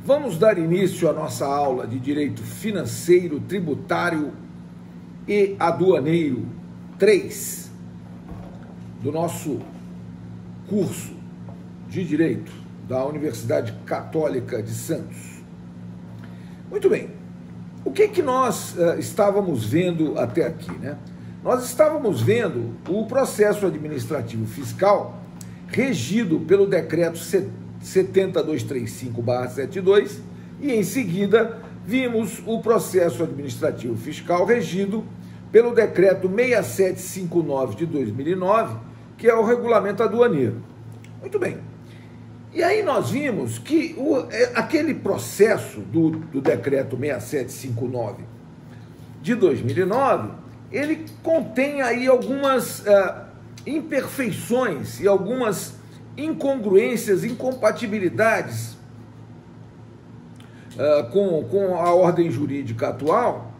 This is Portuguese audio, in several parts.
Vamos dar início à nossa aula de Direito Financeiro, Tributário e Aduaneiro 3 do nosso curso de Direito da Universidade Católica de Santos. Muito bem, o que nós estávamos vendo até aqui, né? Nós estávamos vendo o processo administrativo fiscal regido pelo decreto 70235/72 e em seguida vimos o processo administrativo fiscal regido pelo decreto 6759 de 2009, que é o regulamento aduaneiro. Muito bem. E aí nós vimos que aquele processo do decreto 6759 de 2009, ele contém aí algumas imperfeições e algumas incongruências, incompatibilidades com a ordem jurídica atual,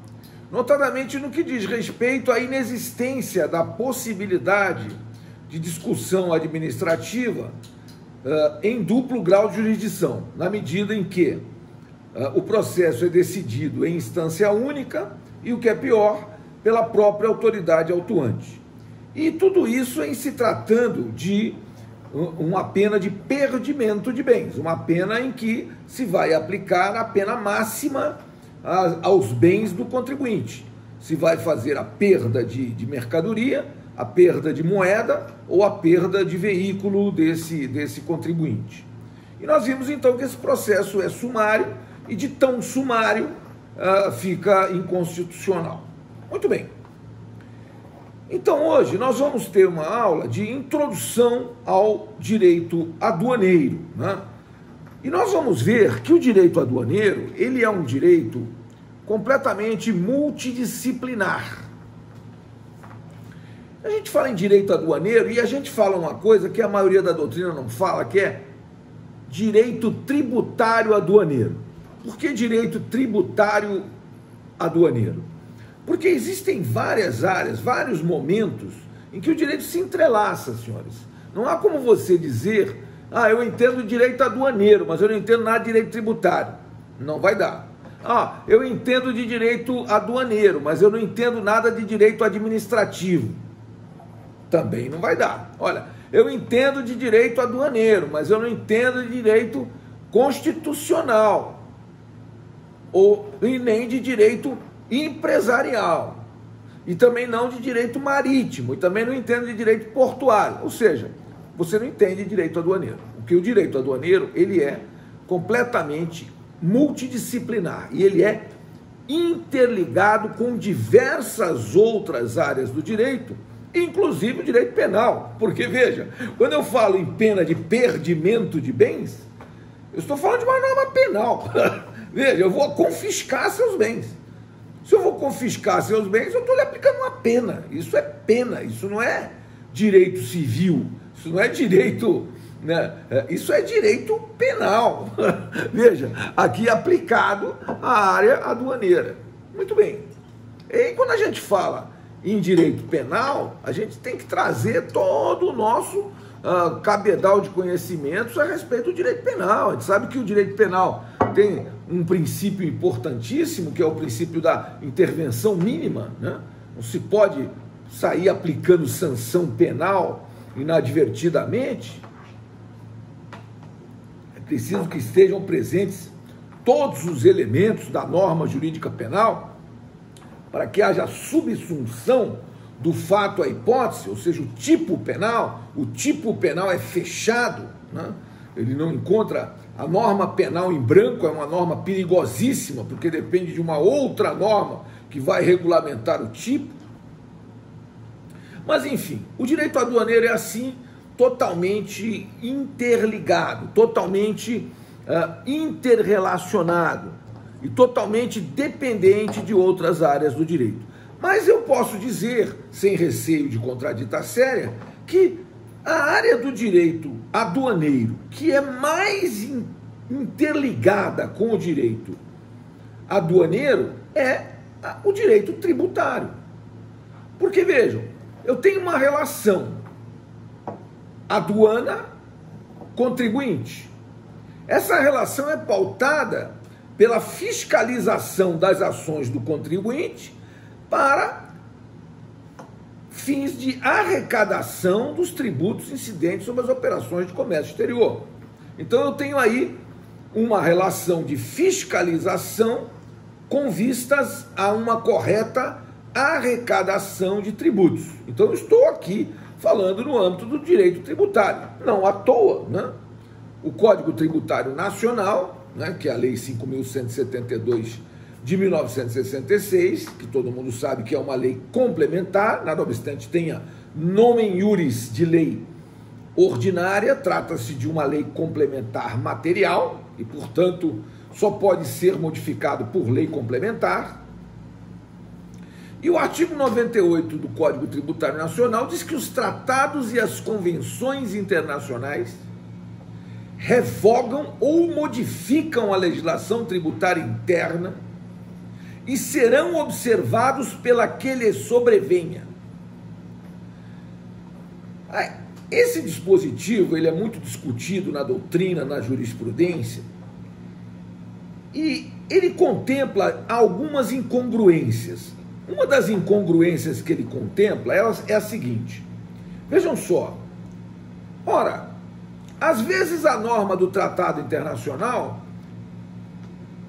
notadamente no que diz respeito à inexistência da possibilidade de discussão administrativa em duplo grau de jurisdição, na medida em que o processo é decidido em instância única e, o que é pior, pela própria autoridade autuante. E tudo isso em se tratando de uma pena de perdimento de bens, uma pena em que se vai aplicar a pena máxima aos bens do contribuinte. Se vai fazer a perda de mercadoria, a perda de moeda ou a perda de veículo desse contribuinte. E nós vimos então que esse processo é sumário e de tão sumário fica inconstitucional. Muito bem. Então hoje nós vamos ter uma aula de introdução ao direito aduaneiro, né? E nós vamos ver que o direito aduaneiro, ele é um direito completamente multidisciplinar. A gente fala em direito aduaneiro e a gente fala uma coisa que a maioria da doutrina não fala, que é direito tributário aduaneiro. Por que direito tributário aduaneiro? Porque existem várias áreas, vários momentos em que o direito se entrelaça, senhores. Não há como você dizer, eu entendo direito aduaneiro, mas eu não entendo nada de direito tributário. Não vai dar. Eu entendo de direito aduaneiro, mas eu não entendo nada de direito administrativo. Também não vai dar. Olha, eu entendo de direito aduaneiro, mas eu não entendo de direito constitucional, e nem de direito empresarial, e também não de direito marítimo, e também não entendo de direito portuário. Ou seja, você não entende de direito aduaneiro. Porque o direito aduaneiro, ele é completamente multidisciplinar, e ele é interligado com diversas outras áreas do direito, inclusive o direito penal. Porque, veja, quando eu falo em pena de perdimento de bens, eu estou falando de uma norma penal. Veja, eu vou confiscar seus bens. Se eu vou confiscar seus bens, eu estou lhe aplicando uma pena. Isso é pena, isso não é direito civil, isso não é direito, né? Isso é direito penal. Veja, aqui aplicado à área aduaneira. Muito bem. E aí, quando a gente fala em direito penal, a gente tem que trazer todo o nosso cabedal de conhecimentos a respeito do direito penal. A gente sabe que o direito penal tem um princípio importantíssimo, que é o princípio da intervenção mínima, né? Não se pode sair aplicando sanção penal inadvertidamente. É preciso que estejam presentes todos os elementos da norma jurídica penal para que haja subsunção do fato à hipótese, ou seja, o tipo penal é fechado, né? Ele não encontra a norma penal em branco, é uma norma perigosíssima, porque depende de uma outra norma que vai regulamentar o tipo. Mas, enfim, o direito aduaneiro é assim, totalmente interligado, totalmente interrelacionado e totalmente dependente de outras áreas do direito. Mas eu posso dizer, sem receio de contraditar séria, que a área do direito aduaneiro, que é mais interligada com o direito aduaneiro, é o direito tributário. Porque, vejam, eu tenho uma relação aduana-contribuinte. Essa relação é pautada pela fiscalização das ações do contribuinte para fins de arrecadação dos tributos incidentes sobre as operações de comércio exterior. Então eu tenho aí uma relação de fiscalização com vistas a uma correta arrecadação de tributos. Então eu estou aqui falando no âmbito do direito tributário, não à toa, né? O Código Tributário Nacional, né, que é a Lei 5.172 de 1966, que todo mundo sabe que é uma lei complementar, nada obstante tenha nomen iuris de lei ordinária, trata-se de uma lei complementar material e, portanto, só pode ser modificado por lei complementar. E o artigo 98 do Código Tributário Nacional diz que os tratados e as convenções internacionais revogam ou modificam a legislação tributária interna e serão observados pela que lhe sobrevenha. Esse dispositivo ele é muito discutido na doutrina, na jurisprudência, e ele contempla algumas incongruências. Uma das incongruências que ele contempla é a seguinte: vejam só, ora, às vezes a norma do tratado internacional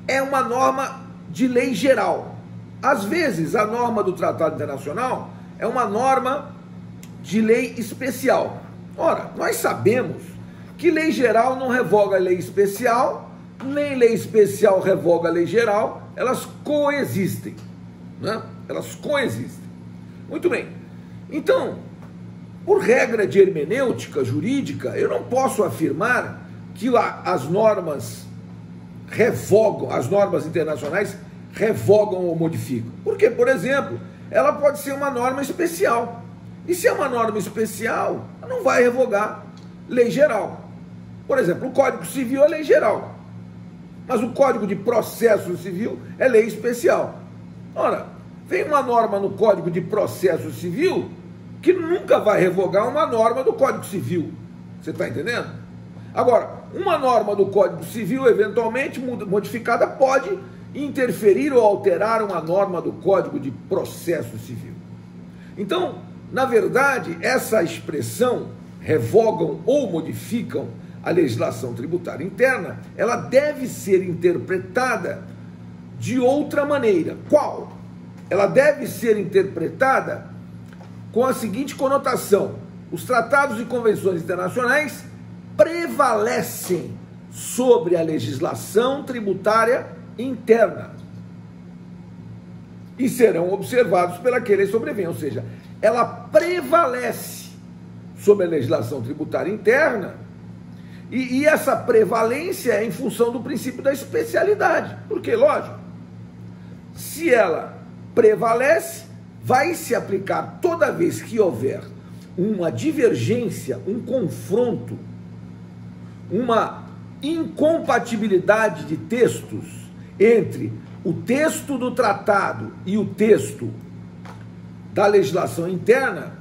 é uma norma de lei geral. Às vezes a norma do tratado internacional é uma norma de lei especial. Ora, nós sabemos que lei geral não revoga a lei especial, nem lei especial revoga a lei geral, elas coexistem, né? Elas coexistem. Muito bem. Então, por regra de hermenêutica jurídica, eu não posso afirmar que as normas revogam, as normas internacionais revogam ou modificam. Porque, por exemplo, ela pode ser uma norma especial. E se é uma norma especial, ela não vai revogar lei geral. Por exemplo, o Código Civil é lei geral, mas o Código de Processo Civil é lei especial. Ora, vem uma norma no Código de Processo Civil que nunca vai revogar uma norma do Código Civil. Você está entendendo? Agora, uma norma do Código Civil, eventualmente modificada, pode interferir ou alterar uma norma do Código de Processo Civil. Então, na verdade, essa expressão, revogam ou modificam a legislação tributária interna, ela deve ser interpretada de outra maneira. Qual? Ela deve ser interpretada com a seguinte conotação: os tratados e convenções internacionais prevalecem sobre a legislação tributária interna e serão observados pela que lhe sobrevém, ou seja, ela prevalece sobre a legislação tributária interna, e essa prevalência é em função do princípio da especialidade, porque, lógico, se ela prevalece, vai se aplicar toda vez que houver uma divergência, um confronto, uma incompatibilidade de textos entre o texto do tratado e o texto da legislação interna.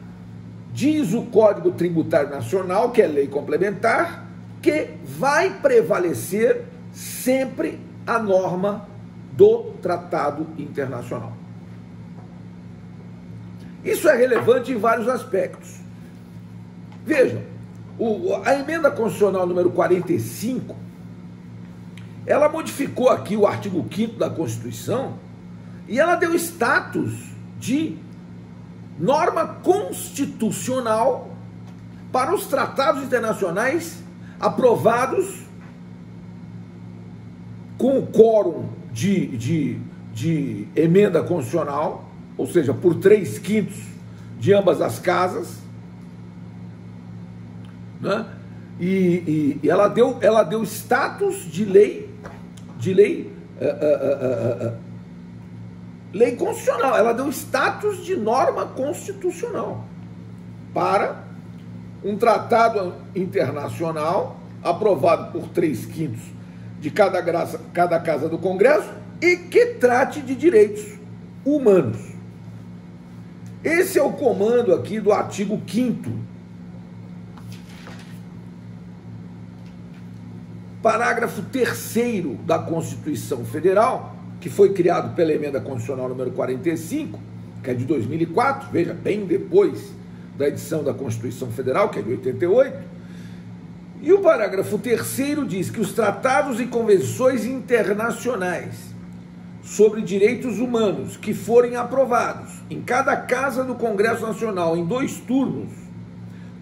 Diz o Código Tributário Nacional, que é lei complementar, que vai prevalecer sempre a norma do tratado internacional. Isso é relevante em vários aspectos. Vejam, a emenda constitucional número 45, ela modificou aqui o artigo 5º da Constituição e ela deu status de norma constitucional para os tratados internacionais aprovados com o quórum de emenda constitucional, ou seja, por 3/5 de ambas as casas, né? E ela deu status de lei constitucional, ela deu status de norma constitucional para um tratado internacional aprovado por 3/5 de cada casa do Congresso e que trate de direitos humanos. Esse é o comando aqui do artigo 5º. parágrafo 3º da Constituição Federal, que foi criado pela Emenda Constitucional número 45, que é de 2004, veja, bem depois da edição da Constituição Federal, que é de 88, e o parágrafo 3º diz que os tratados e convenções internacionais sobre direitos humanos que forem aprovados em cada casa do Congresso Nacional em 2 turnos,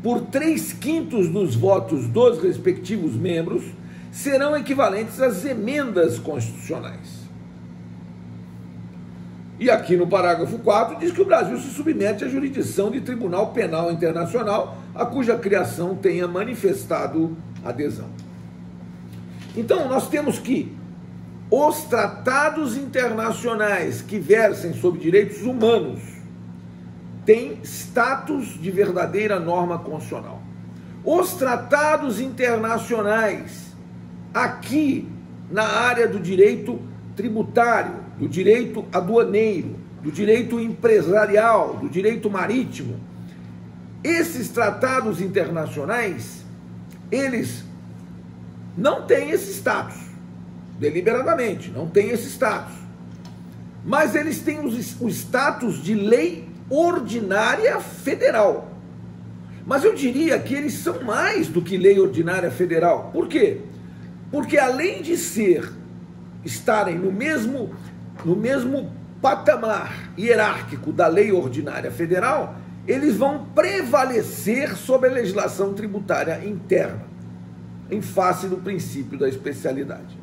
por 3/5 dos votos dos respectivos membros, serão equivalentes às emendas constitucionais. E aqui no parágrafo 4 diz que o Brasil se submete à jurisdição de Tribunal Penal Internacional, a cuja criação tenha manifestado adesão. Então, nós temos que os tratados internacionais que versem sobre direitos humanos têm status de verdadeira norma constitucional. Os tratados internacionais aqui na área do direito tributário, do direito aduaneiro, do direito empresarial, do direito marítimo, esses tratados internacionais, eles não têm esse status, deliberadamente, não têm esse status, mas eles têm o status de lei ordinária federal. Mas eu diria que eles são mais do que lei ordinária federal. Por quê? Porque além de estarem no mesmo patamar hierárquico da lei ordinária federal, eles vão prevalecer sobre a legislação tributária interna, em face do princípio da especialidade.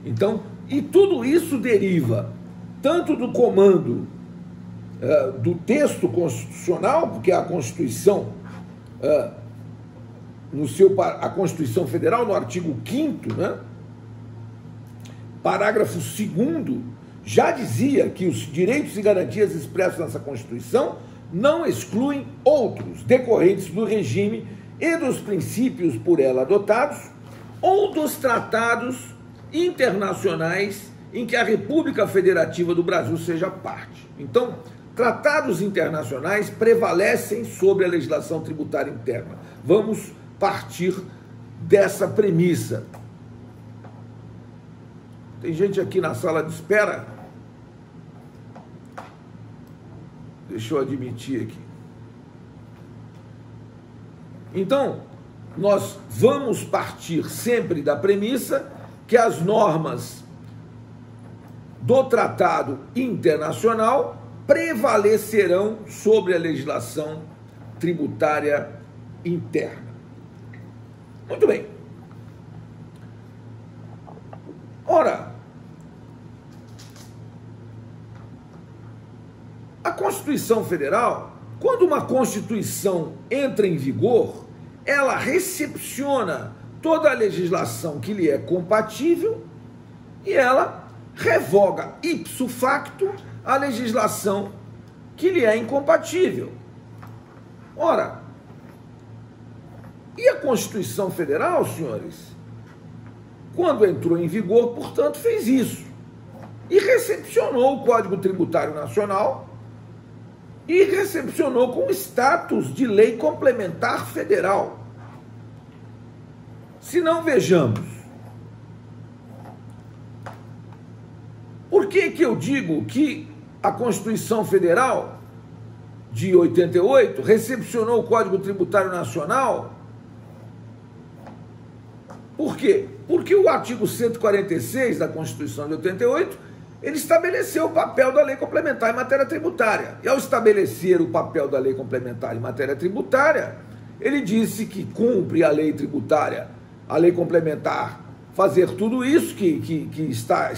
Então, e tudo isso deriva tanto do comando do texto constitucional, porque a Constituição, a Constituição Federal, no artigo 5º, né, parágrafo 2º, já dizia que os direitos e garantias expressos nessa Constituição não excluem outros decorrentes do regime e dos princípios por ela adotados ou dos tratados internacionais em que a República Federativa do Brasil seja parte. Então, tratados internacionais prevalecem sobre a legislação tributária interna. Vamos partir dessa premissa. Tem gente aqui na sala de espera? Deixa eu admitir aqui. Então, nós vamos partir sempre da premissa que as normas do tratado internacional prevalecerão sobre a legislação tributária interna. Muito bem. Ora, a Constituição Federal, quando uma Constituição entra em vigor, ela recepciona toda a legislação que lhe é compatível e ela revoga ipso facto a legislação que lhe é incompatível. Ora, e a Constituição Federal, senhores, quando entrou em vigor, portanto, fez isso. E recepcionou o Código Tributário Nacional e recepcionou com status de lei complementar federal. Se não, vejamos. Por que eu digo que a Constituição Federal de 88 recepcionou o Código Tributário Nacional? Por quê? Porque o artigo 146 da Constituição de 88, ele estabeleceu o papel da lei complementar em matéria tributária. E ao estabelecer o papel da lei complementar em matéria tributária, ele disse que cumpre a lei tributária, a lei complementar, fazer tudo isso que está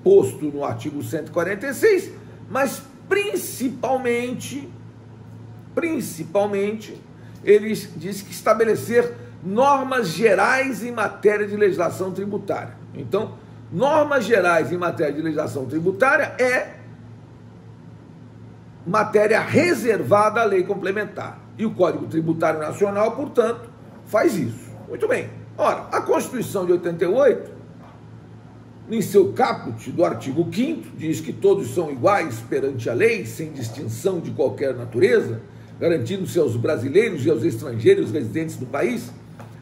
posto no artigo 146, mas principalmente, ele diz que estabelecer normas gerais em matéria de legislação tributária. Então, normas gerais em matéria de legislação tributária é matéria reservada à lei complementar. E o Código Tributário Nacional, portanto, faz isso. Muito bem. Ora, a Constituição de 88, em seu caput do artigo 5º, diz que todos são iguais perante a lei, sem distinção de qualquer natureza, garantindo-se aos brasileiros e aos estrangeiros residentes do país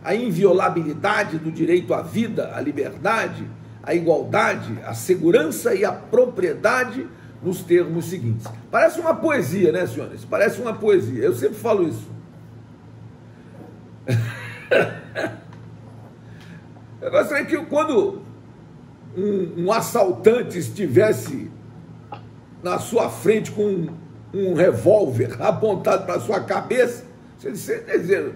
a inviolabilidade do direito à vida, à liberdade, à igualdade, à segurança e à propriedade nos termos seguintes. Parece uma poesia, né, senhores? Parece uma poesia. Eu sempre falo isso. Eu gostaria que quando um assaltante estivesse na sua frente com um revólver apontado para a sua cabeça, você dizer,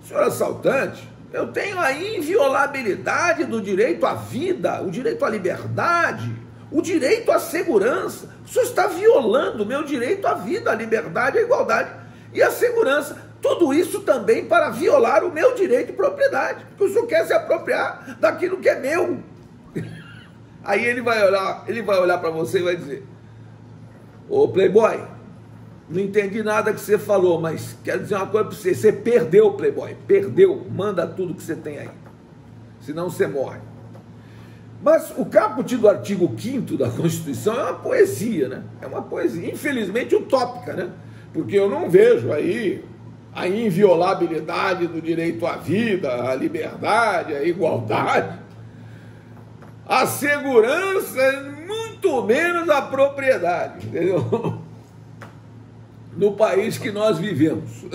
senhor assaltante, eu tenho a inviolabilidade do direito à vida, o direito à liberdade, o direito à segurança. O senhor está violando o meu direito à vida, à liberdade, à igualdade e à segurança. Tudo isso também para violar o meu direito de propriedade, porque o senhor quer se apropriar daquilo que é meu. Aí ele vai olhar para você e vai dizer, ô playboy, não entendi nada que você falou, mas quero dizer uma coisa para você, você perdeu, playboy, perdeu, manda tudo que você tem aí, senão você morre. Mas o caput do artigo 5º da Constituição é uma poesia, né? É uma poesia, infelizmente utópica, né? Porque eu não vejo aí a inviolabilidade do direito à vida, à liberdade, à igualdade, à segurança, muito menos à propriedade, entendeu? No país que nós vivemos.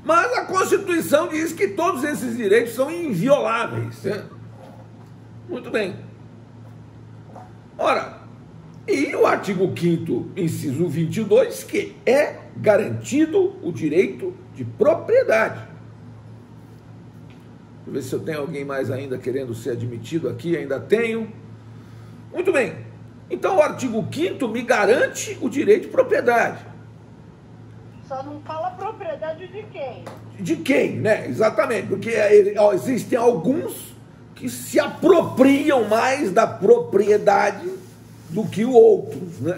Mas a Constituição diz que todos esses direitos são invioláveis, né? Muito bem. Ora, e o artigo 5º, inciso 22, que é garantido o direito de propriedade. Deixa eu ver se eu tenho alguém mais ainda querendo ser admitido aqui, ainda tenho. Muito bem. Então o artigo 5º me garante o direito de propriedade. Só não fala propriedade de quem? De quem, né? Exatamente, porque existem alguns que se apropriam mais da propriedade do que outros, né?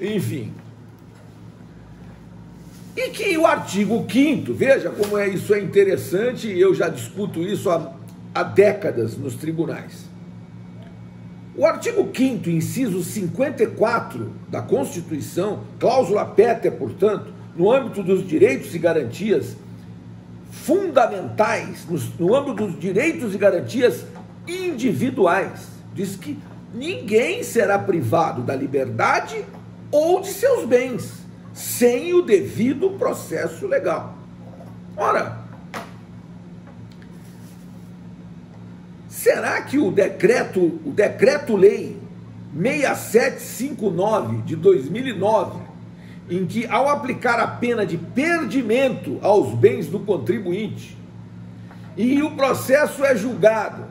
Enfim. E que o artigo 5º, veja como isso é interessante, e eu já discuto isso há décadas nos tribunais. O artigo 5º, inciso 54 da Constituição, cláusula pétrea, portanto, no âmbito dos direitos e garantias fundamentais, no âmbito dos direitos e garantias individuais, diz que ninguém será privado da liberdade ou de seus bens, sem o devido processo legal. Ora, será que o decreto-lei 6759 de 2009, em que ao aplicar a pena de perdimento aos bens do contribuinte, e o processo é julgado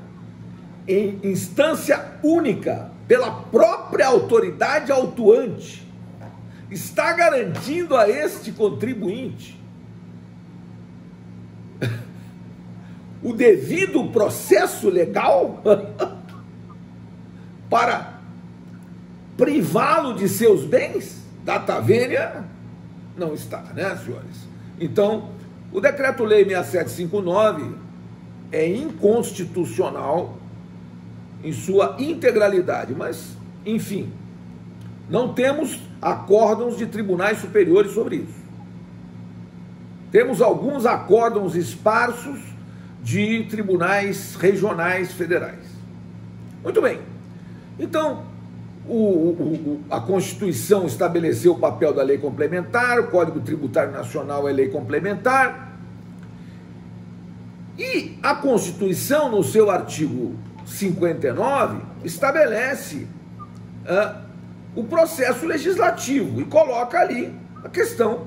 em instância única pela própria autoridade autuante, está garantindo a este contribuinte o devido processo legal para privá-lo de seus bens? Data vênia, não está, né, senhores? Então, o Decreto-Lei 6759 é inconstitucional em sua integralidade, mas, enfim, não temos acórdãos de tribunais superiores sobre isso. Temos alguns acórdãos esparsos de tribunais regionais federais. Muito bem. Então, a Constituição estabeleceu o papel da lei complementar, o Código Tributário Nacional é lei complementar, e a Constituição, no seu artigo 59, estabelece o processo legislativo e coloca ali a questão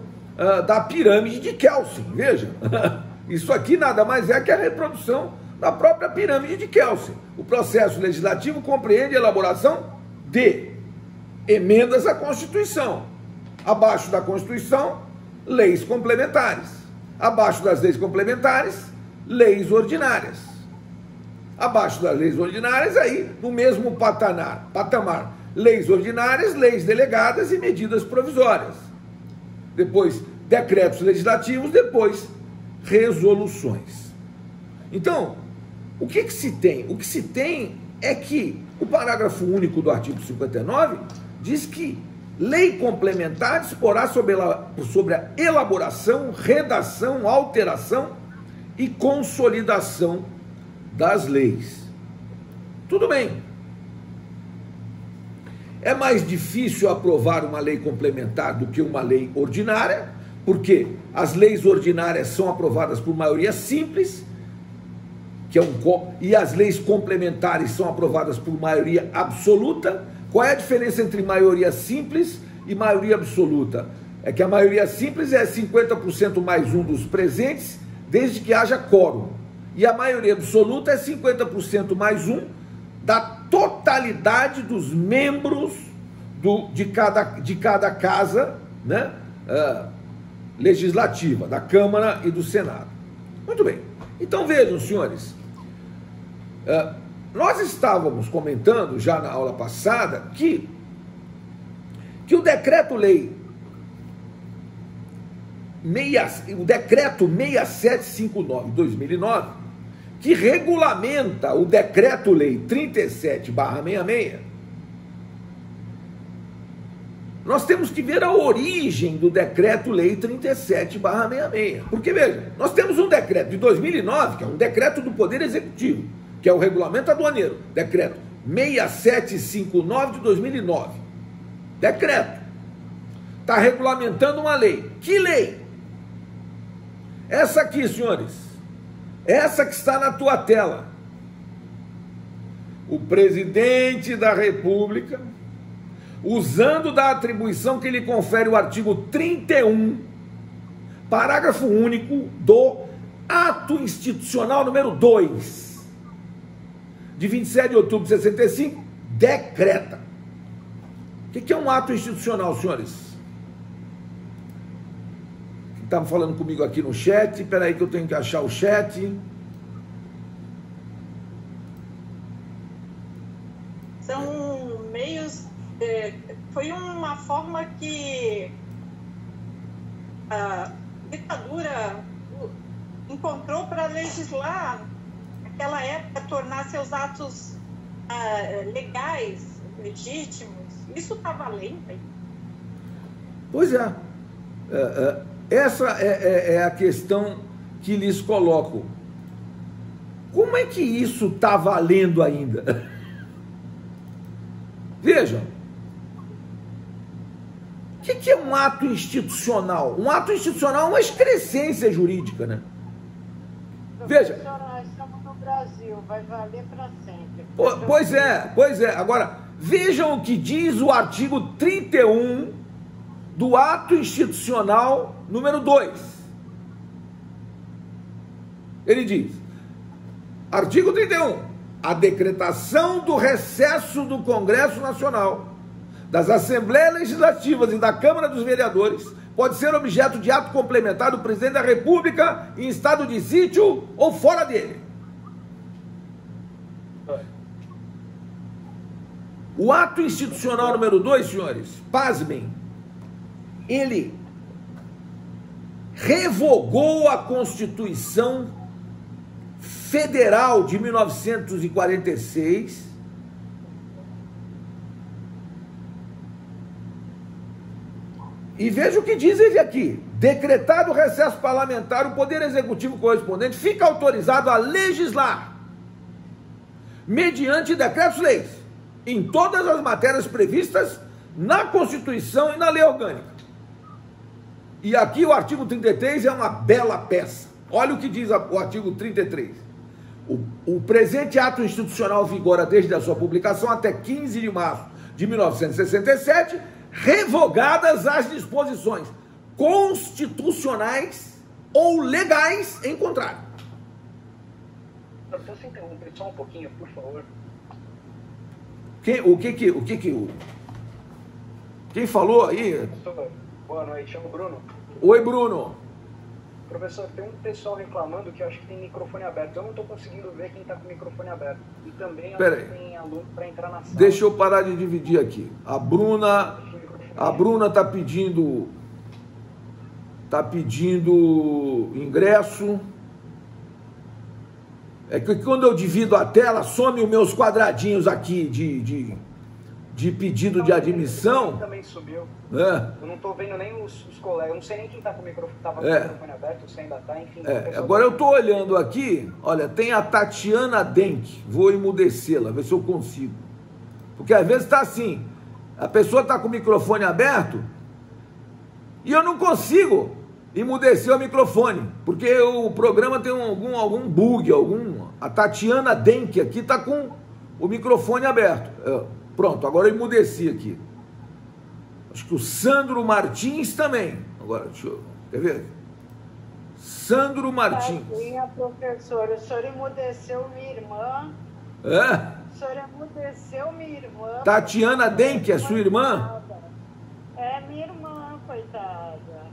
da pirâmide de Kelsen. Veja, isso aqui nada mais é que a reprodução da própria pirâmide de Kelsen. O processo legislativo compreende a elaboração de emendas à Constituição. Abaixo da Constituição, leis complementares. Abaixo das leis complementares, leis ordinárias. Abaixo das leis ordinárias, aí, no mesmo patamar, leis ordinárias, leis delegadas e medidas provisórias. Depois, decretos legislativos, depois, resoluções. Então, o que se tem? O que se tem é que o parágrafo único do artigo 59 diz que Lei complementar disporá sobre a elaboração, redação, alteração e consolidação das leis. Tudo bem. É mais difícil aprovar uma lei complementar do que uma lei ordinária, porque as leis ordinárias são aprovadas por maioria simples, e as leis complementares são aprovadas por maioria absoluta. Qual é a diferença entre maioria simples e maioria absoluta? É que a maioria simples é 50% mais um dos presentes, desde que haja quórum. E a maioria absoluta é 50% mais um da totalidade dos membros de cada casa, né, legislativa, da Câmara e do Senado. Muito bem. Então vejam, senhores, nós estávamos comentando já na aula passada que o decreto-lei, o decreto 6759/2009, que regulamenta o decreto-lei 37/66, nós temos que ver a origem do decreto-lei 37/66. Porque, veja, nós temos um decreto de 2009, que é um decreto do Poder Executivo, que é o Regulamento Aduaneiro, decreto 6759/2009. Decreto. Está regulamentando uma lei. Que lei? Essa aqui, senhores. Essa que está na tua tela. O presidente da República, usando da atribuição que lhe confere o artigo 31, parágrafo único do ato institucional número 2, de 27 de outubro de 65, decreta. O que é um ato institucional, senhores? Estavam falando comigo aqui no chat. Espera aí que eu tenho que achar o chat. São meios... foi uma forma que a ditadura encontrou para legislar naquela época, tornar seus atos legais, legítimos. Isso está valendo aí? Pois é. Essa é a questão que lhes coloco. Como é que isso está valendo ainda? Vejam. O que é um ato institucional? Um ato institucional é uma excrescência jurídica, né? Veja. Estamos no Brasil, vai valer para sempre. Pois é. Agora, vejam o que diz o artigo 31 do ato institucional número 2. Ele diz, artigo 31, a decretação do recesso do Congresso Nacional, das Assembleias Legislativas e da Câmara dos Vereadores pode ser objeto de ato complementar do Presidente da República em estado de sítio ou fora dele. O ato institucional número 2, senhores, pasmem, ele revogou a Constituição Federal de 1946 e veja o que diz ele aqui: decretado o recesso parlamentar, o Poder Executivo correspondente fica autorizado a legislar mediante decretos-leis em todas as matérias previstas na Constituição e na Lei Orgânica. E aqui o artigo 33 é uma bela peça. Olha o que diz o artigo 33. O presente ato institucional vigora desde a sua publicação até 15 de março de 1967, revogadas as disposições constitucionais ou legais em contrário. Posso interromper só um pouquinho, por favor? Quem falou aí? Boa noite, é o Bruno. Oi, Bruno. Professor, tem um pessoal reclamando que eu acho que tem microfone aberto. Eu não estou conseguindo ver quem está com o microfone aberto. E também tem aluno para entrar na sala. Deixa eu parar de dividir aqui. A Bruna está pedindo ingresso. É que quando eu divido a tela, some os meus quadradinhos aqui de pedido de admissão. Também subiu. É. Eu não estou vendo nem os colegas, eu não sei nem quem está com o microfone aberto, você ainda está, enfim. Agora eu estou olhando aqui, olha, tem a Tatiana Denk, vou emudecê-la, ver se eu consigo. Porque às vezes está assim, a pessoa está com o microfone aberto e eu não consigo emudecer o microfone, porque o programa tem algum bug, a Tatiana Denk aqui está com o microfone aberto. Pronto, agora eu emudeci aqui. Acho que o Sandro Martins também. Agora, deixa eu... Quer ver? Sandro Martins. Tadinha, professora, o senhor emudeceu minha irmã. O senhor emudeceu minha irmã. Tatiana Denk, é sua irmã? É minha irmã, coitada.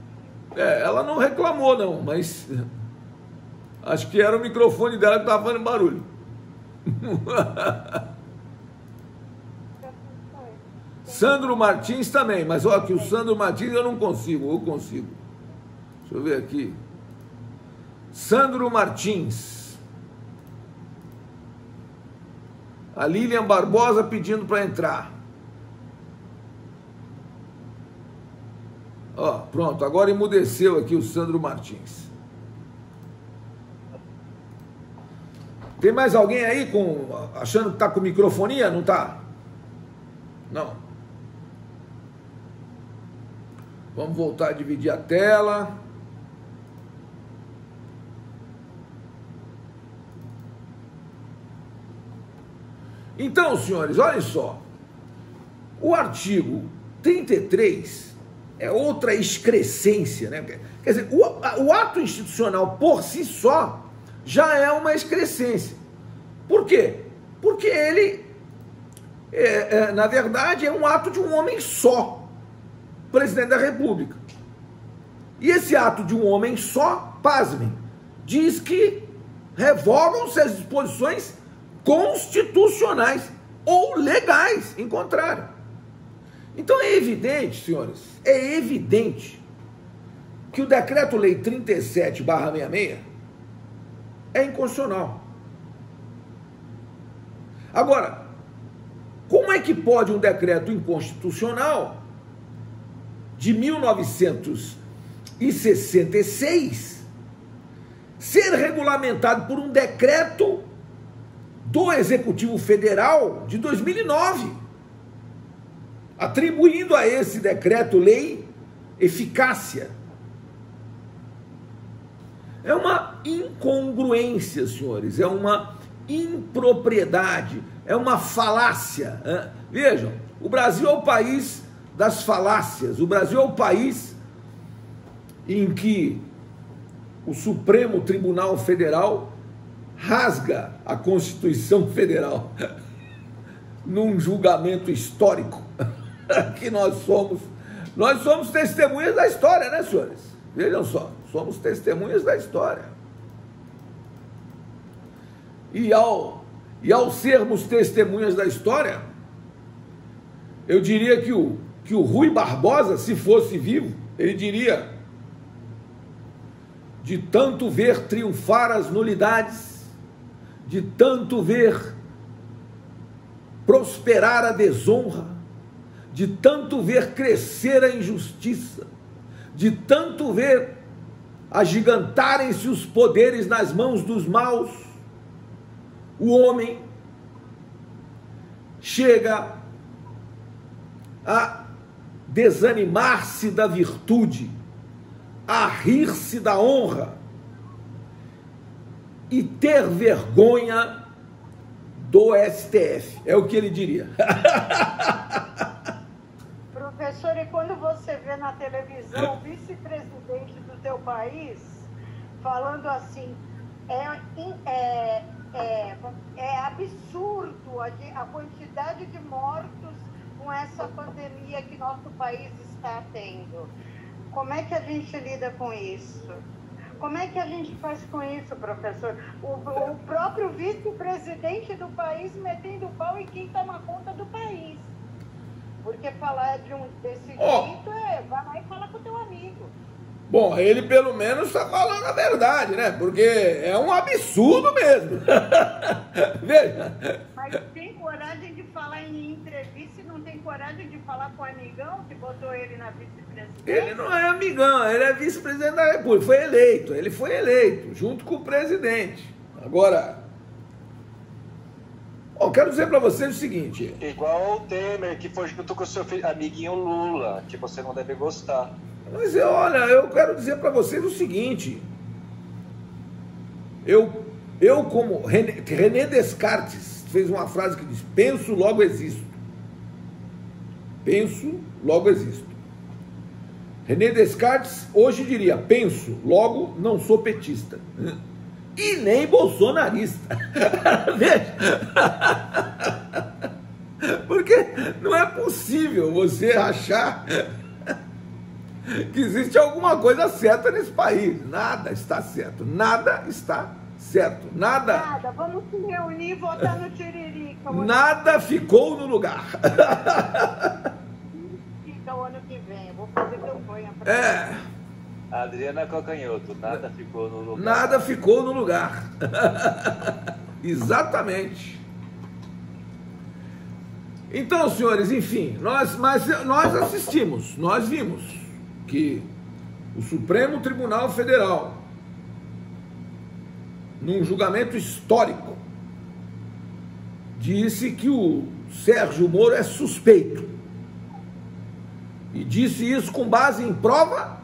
Ela não reclamou, não, mas... Acho que era o microfone dela que estava fazendo barulho. Sandro Martins também, mas olha que o Sandro Martins eu não consigo, eu consigo. Deixa eu ver aqui. Sandro Martins. A Lilian Barbosa pedindo para entrar. Ó, pronto, agora emudeceu aqui o Sandro Martins. Tem mais alguém aí achando que está com microfonia? Não está? Não. Vamos voltar a dividir a tela. Então, senhores, olhem só. O artigo 33 é outra excrescência, né? Quer dizer, o ato institucional por si só já é uma excrescência. Por quê? Porque ele, na verdade, é um ato de um homem só. Presidente da República. E esse ato de um homem só, pasmem, diz que revogam-se as disposições constitucionais ou legais, em contrário. Então é evidente, senhores, é evidente que o Decreto-Lei 37/66 é inconstitucional. Agora, como é que pode um decreto inconstitucional de 1966 ser regulamentado por um decreto do Executivo Federal de 2009, atribuindo a esse decreto-lei eficácia? É uma incongruência, senhores, é uma impropriedade, é uma falácia. Vejam, o Brasil é o país das falácias. O Brasil é o país em que o Supremo Tribunal Federal rasga a Constituição Federal num julgamento histórico que nós somos testemunhas da história, né, senhores? Vejam só, somos testemunhas da história. E ao sermos testemunhas da história, eu diria que o Rui Barbosa, se fosse vivo, ele diria: de tanto ver triunfar as nulidades, de tanto ver prosperar a desonra, de tanto ver crescer a injustiça, de tanto ver agigantarem-se os poderes nas mãos dos maus, o homem chega a desanimar-se da virtude, a rir-se da honra e ter vergonha do STF. É o que ele diria. Professor, e quando você vê na televisão o vice-presidente do teu país falando assim, é absurdo a quantidade de mortos com essa pandemia que nosso país está tendo. Como é que a gente lida com isso? Como é que a gente faz com isso, professor? O próprio vice-presidente do país metendo o pau em quem toma conta do país. Porque falar desse jeito vai lá e fala com o teu amigo. Bom, ele pelo menos está falando a verdade, né? Porque é um absurdo mesmo. Veja. Mas tem coragem de falar em entrevista e não tem coragem coragem de falar com o amigão que botou ele na vice-presidência? Ele não é amigão, ele é vice-presidente da República, foi eleito, ele foi eleito, junto com o presidente. Agora, eu quero dizer para vocês o seguinte... Igual o Temer, que foi junto com o seu amiguinho Lula, que você não deve gostar. Mas olha, eu quero dizer para vocês o seguinte, eu como René Descartes fez uma frase que diz, penso, logo existo. Penso, logo existo. René Descartes hoje diria, penso, logo não sou petista. E nem bolsonarista. Veja. Porque não é possível você achar que existe alguma coisa certa nesse país. Nada está certo. Nada está certo. Nada. Vamos se reunir e votar no Tiririca. Nada ficou no lugar. Então, ano que vem, eu vou fazer campanha para Adriana Cocanhoto, nada ficou no lugar. Nada ficou no lugar. Exatamente. Então, senhores, enfim, nós assistimos, nós vimos que o Supremo Tribunal Federal, num julgamento histórico, disse que o Sérgio Moro é suspeito. E disse isso com base em prova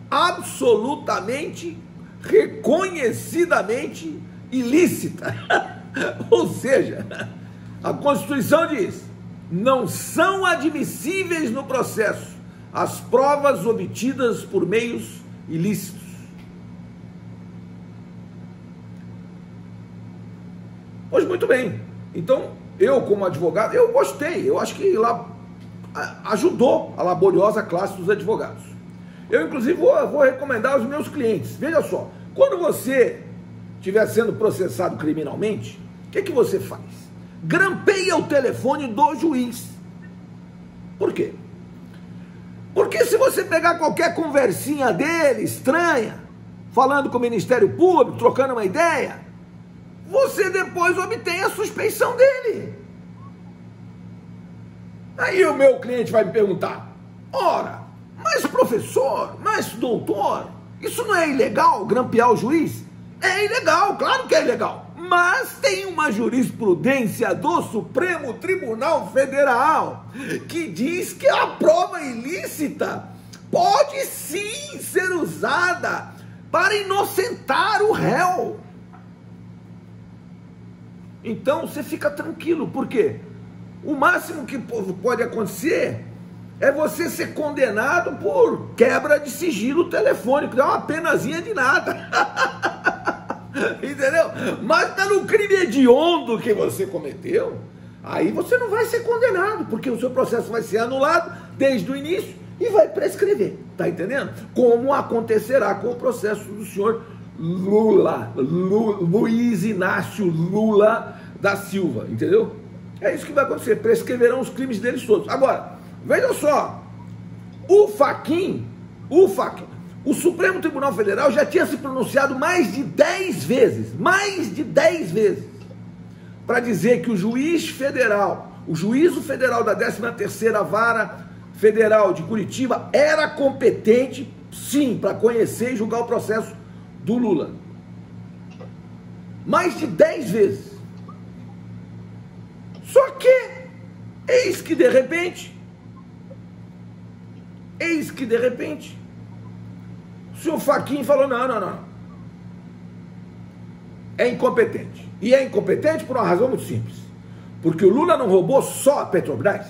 absolutamente, reconhecidamente ilícita. Ou seja, a Constituição diz, não são admissíveis no processo as provas obtidas por meios ilícitos. Pois muito bem. Então, eu como advogado, eu gostei, eu acho que lá ajudou a laboriosa classe dos advogados. Eu, inclusive, vou recomendar aos meus clientes. Veja só, quando você estiver sendo processado criminalmente, o que você faz? Grampeia o telefone do juiz. Por quê? Porque se você pegar qualquer conversinha dele, estranha, falando com o Ministério Público, trocando uma ideia, você depois obtém a suspeição dele. Aí o meu cliente vai me perguntar, ora, mas professor, mas doutor, isso não é ilegal, grampear o juiz? É ilegal, claro que é ilegal, mas tem uma jurisprudência do Supremo Tribunal Federal que diz que a prova ilícita pode sim ser usada para inocentar o réu. Então você fica tranquilo, por quê? O máximo que pode acontecer é você ser condenado por quebra de sigilo telefônico, dá uma penazinha de nada. Entendeu? Mas pelo crime hediondo que você cometeu, aí você não vai ser condenado, porque o seu processo vai ser anulado desde o início e vai prescrever, tá entendendo? Como acontecerá com o processo do senhor Luiz Inácio Lula da Silva, entendeu? É isso que vai acontecer, prescreverão os crimes deles todos. Agora, veja só, o Supremo Tribunal Federal já tinha se pronunciado mais de 10 vezes, para dizer que o juízo federal da 13ª Vara Federal de Curitiba era competente, sim, para conhecer e julgar o processo do Lula. Mais de 10 vezes. Só que, eis que de repente, o senhor Fachin falou, não, é incompetente. E é incompetente por uma razão muito simples. Porque o Lula não roubou só a Petrobras.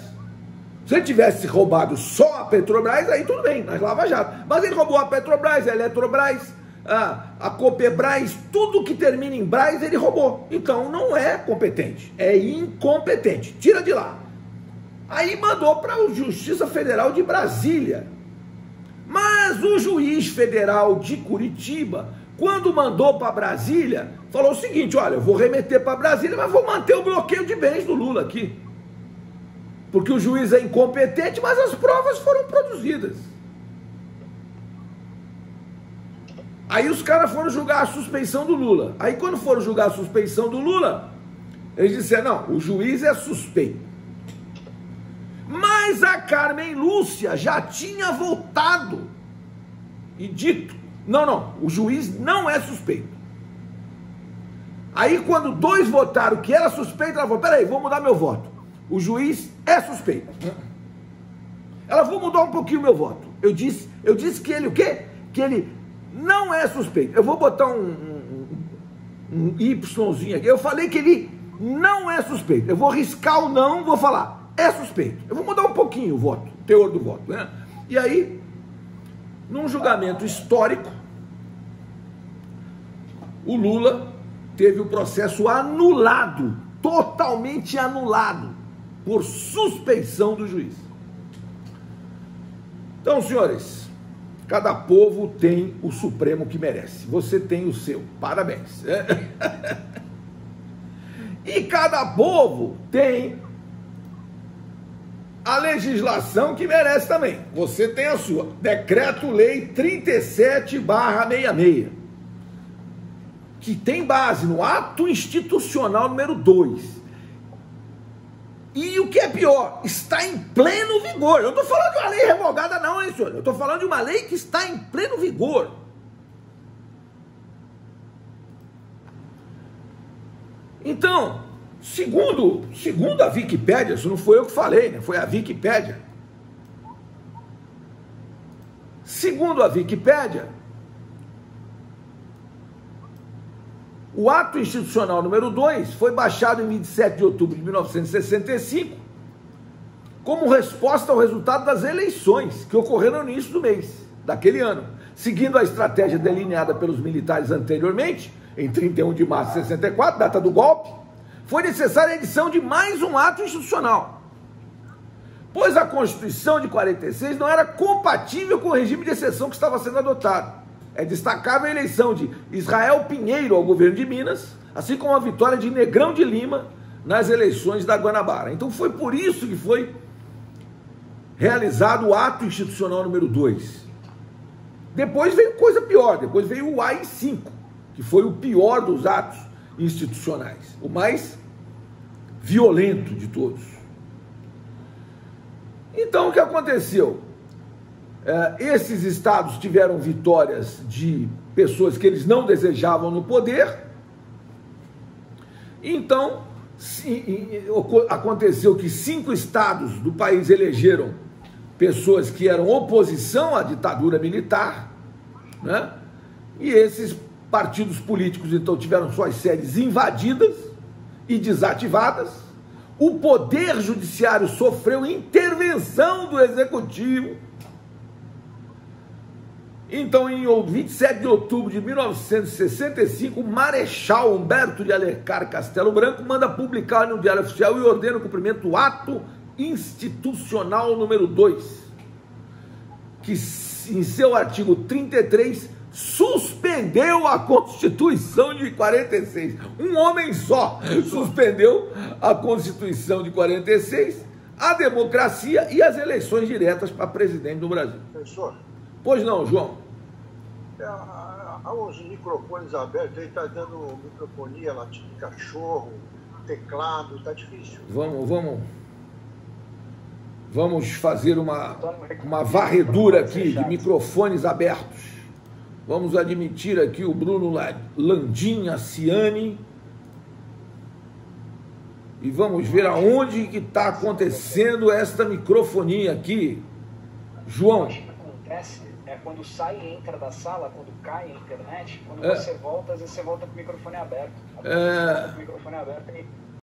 Se ele tivesse roubado só a Petrobras, aí tudo bem, mas Lava Jato. Mas ele roubou a Petrobras, a Eletrobras, a Copebras, tudo que termina em Braz ele roubou. Então não é competente, é incompetente. Tira de lá. Aí mandou para a Justiça Federal de Brasília. Mas o juiz federal de Curitiba, quando mandou para Brasília, falou o seguinte, olha, eu vou remeter para Brasília, mas vou manter o bloqueio de bens do Lula aqui. Porque o juiz é incompetente, mas as provas foram produzidas. Aí os caras foram julgar a suspeição do Lula. Aí quando foram julgar a suspeição do Lula, eles disseram, não, o juiz é suspeito. Mas Mas a Carmen Lúcia já tinha votado e dito, não, o juiz não é suspeito. Aí quando 2 votaram que era suspeito, ela falou, peraí, vou mudar meu voto. O juiz é suspeito. Ela, vou mudar um pouquinho o meu voto. Eu disse que ele o quê? Que ele não é suspeito. Eu vou botar um Yzinho aqui. Eu falei que ele não é suspeito. Eu vou riscar o não, vou falar, é suspeito. Eu vou mudar um pouquinho o voto, o teor do voto, né? E aí, num julgamento histórico, o Lula teve o processo anulado, totalmente anulado, por suspeição do juiz. Então, senhores, cada povo tem o Supremo que merece. Você tem o seu. Parabéns. E cada povo tem a legislação que merece também. Você tem a sua. Decreto-Lei 37/66, que tem base no ato institucional número 2. E o que é pior, está em pleno vigor. Eu não estou falando de uma lei revogada não, hein, senhor? Eu estou falando de uma lei que está em pleno vigor. Então, segundo a Wikipédia, isso não foi eu que falei, né? Foi a Wikipédia. Segundo a Wikipédia, o ato institucional número 2 foi baixado em 27 de outubro de 1965 como resposta ao resultado das eleições que ocorreram no início do mês daquele ano. Seguindo a estratégia delineada pelos militares anteriormente, em 31 de março de 64, data do golpe, foi necessária a edição de mais um ato institucional, pois a Constituição de 46 não era compatível com o regime de exceção que estava sendo adotado. É destacável a eleição de Israel Pinheiro ao governo de Minas, assim como a vitória de Negrão de Lima nas eleições da Guanabara. Então foi por isso que foi realizado o ato institucional número 2. Depois veio coisa pior, depois veio o AI-5, que foi o pior dos atos institucionais, o mais violento de todos. Então o que aconteceu? Esses estados tiveram vitórias de pessoas que eles não desejavam no poder. Então, aconteceu que 5 estados do país elegeram pessoas que eram oposição à ditadura militar, né? E esses partidos políticos, então, tiveram suas sedes invadidas e desativadas. O poder judiciário sofreu intervenção do executivo. Então, em 27 de outubro de 1965, o Marechal Humberto de Alencar Castelo Branco manda publicar no Diário Oficial e ordena o cumprimento do ato institucional número 2, que em seu artigo 33 suspendeu a Constituição de 46. Um homem só suspendeu a Constituição de 46, a democracia e as eleições diretas para presidente do Brasil. Professor? Pois não, João? Os microfones abertos, ele está dando microfonia, latindo de cachorro, teclado, está difícil. Vamos fazer uma varredura aqui de microfones abertos. Vamos admitir aqui o Bruno Landim Aciani e vamos ver aonde que está acontecendo esta microfonia aqui. João. É quando sai e entra da sala, quando cai a internet, quando você volta, às vezes você volta com o microfone aberto. O microfone aberto